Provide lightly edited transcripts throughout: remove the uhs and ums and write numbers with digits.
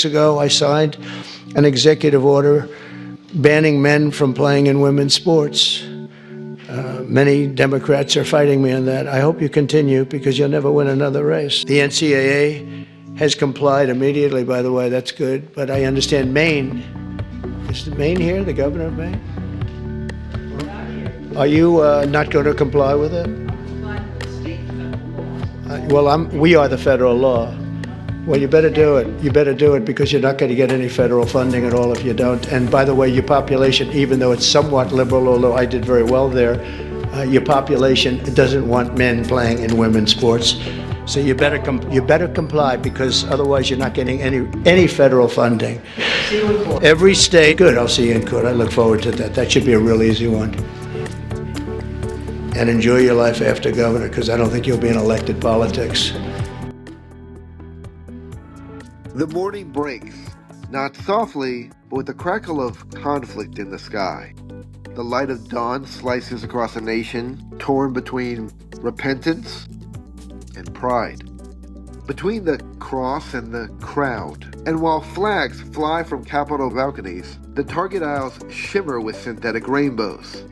ago, I signed an executive order banning men from playing in women's sports. Many Democrats are fighting me on that. I hope you continue because you'll never win another race. The NCAA has complied immediately, by the way. That's good. But I understand Maine. Is Maine here, the governor of Maine? Are you not going to comply with it? We are the federal law. Well, you better do it. You better do it because you're not going to get any federal funding at all if you don't. And by the way, your population, even though it's somewhat liberal, although I did very well there, your population doesn't want men playing in women's sports. So you better comply because otherwise you're not getting any federal funding. See you in court. Every state. Good. I'll see you in court. I look forward to that. That should be a real easy one. And enjoy your life after governor because I don't think you'll be in elected politics. The morning breaks, not softly, but with the crackle of conflict in the sky. The light of dawn slices across a nation torn between repentance and pride, between the cross and the crowd. And while flags fly from Capitol balconies, the Target aisles shimmer with synthetic rainbows.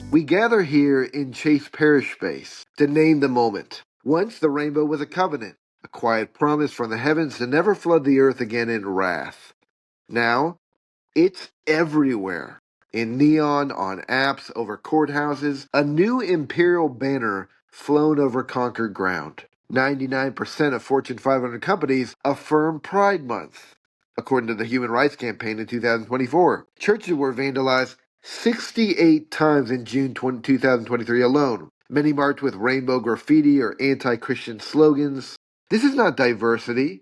We gather here in Chase Parrish space to name the moment. Once the rainbow was a covenant, a quiet promise from the heavens to never flood the earth again in wrath. Now, it's everywhere. In neon, on apps, over courthouses, a new imperial banner flown over conquered ground. 99% of Fortune 500 companies affirm Pride Month, according to the Human Rights Campaign in 2024. Churches were vandalized 68 times in June 2023 alone. Many marched with rainbow graffiti or anti-Christian slogans. This is not diversity.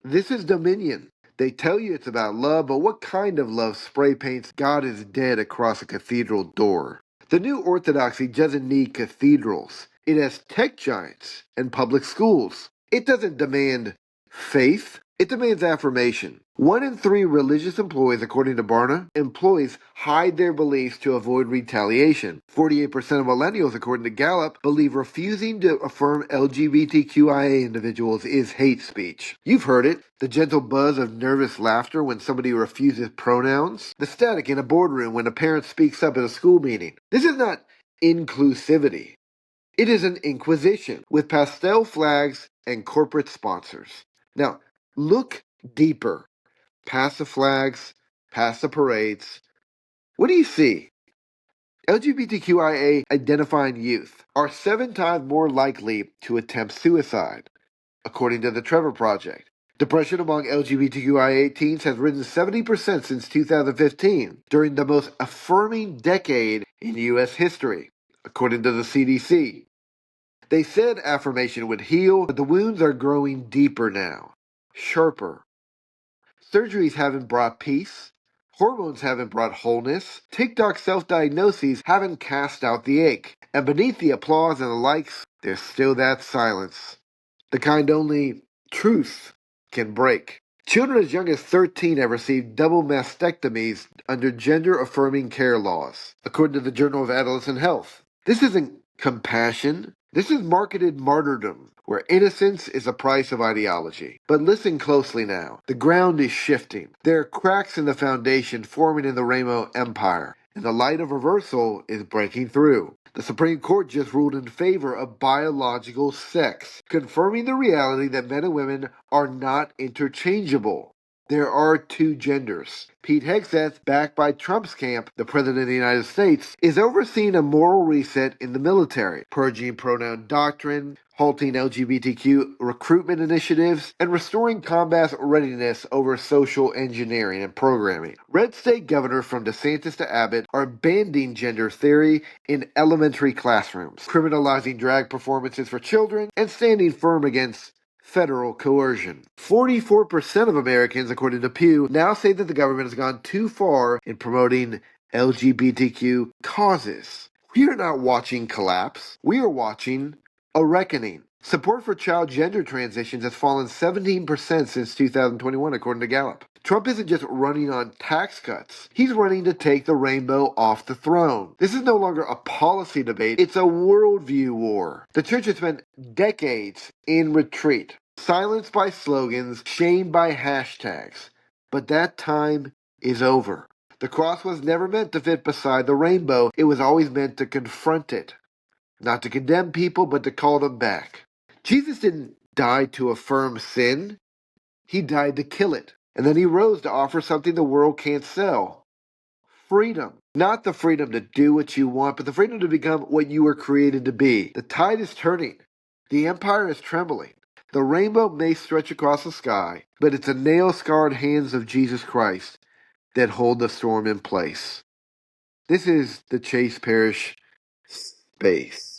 This is dominion. They tell you it's about love, but what kind of love spray paints "God is dead" across a cathedral door? The new orthodoxy doesn't need cathedrals. It has tech giants and public schools. It doesn't demand faith. It demands affirmation. 1 in 3 religious employees, according to Barna, employees hide their beliefs to avoid retaliation. 48% of millennials, according to Gallup, believe refusing to affirm LGBTQIA individuals is hate speech. You've heard it. The gentle buzz of nervous laughter when somebody refuses pronouns. The static in a boardroom when a parent speaks up at a school meeting. This is not inclusivity. It is an inquisition with pastel flags and corporate sponsors. Now, look deeper. Past the flags, past the parades. What do you see? LGBTQIA identifying youth are 7 times more likely to attempt suicide, according to the Trevor Project. Depression among LGBTQIA teens has risen 70% since 2015, during the most affirming decade in U.S. history, according to the CDC. They said affirmation would heal, but the wounds are growing deeper now, sharper. Surgeries haven't brought peace. Hormones haven't brought wholeness. TikTok self-diagnoses haven't cast out the ache. And beneath the applause and the likes, there's still that silence. The kind only truth can break. Children as young as 13 have received double mastectomies under gender-affirming care laws, according to the Journal of Adolescent Health. This isn't compassion. This is marketed martyrdom, where innocence is the price of ideology. But listen closely now. The ground is shifting. There are cracks in the foundation forming in the Rainbow Empire, and the light of reversal is breaking through. The Supreme Court just ruled in favor of biological sex, confirming the reality that men and women are not interchangeable. There are 2 genders. Pete Hegseth, backed by Trump's camp, the President of the United States, is overseeing a moral reset in the military, purging pronoun doctrine, halting LGBTQ recruitment initiatives, and restoring combat readiness over social engineering and programming. Red state governors from DeSantis to Abbott are banning gender theory in elementary classrooms, criminalizing drag performances for children, and standing firm against federal coercion. 44% of Americans, according to Pew, now say that the government has gone too far in promoting LGBTQ causes. We are not watching collapse. We are watching a reckoning. Support for child gender transitions has fallen 17% since 2021, according to Gallup. Trump isn't just running on tax cuts. He's running to take the rainbow off the throne. This is no longer a policy debate. It's a worldview war. The church has spent decades in retreat. silenced by slogans, shamed by hashtags. But that time is over. The cross was never meant to fit beside the rainbow. It was always meant to confront it. Not to condemn people, but to call them back. Jesus didn't die to affirm sin. He died to kill it. And then he rose to offer something the world can't sell. Freedom. Not the freedom to do what you want, but the freedom to become what you were created to be. The tide is turning. The empire is trembling. The rainbow may stretch across the sky, but it's the nail-scarred hands of Jesus Christ that hold the storm in place. This is the Chase Parrish Space.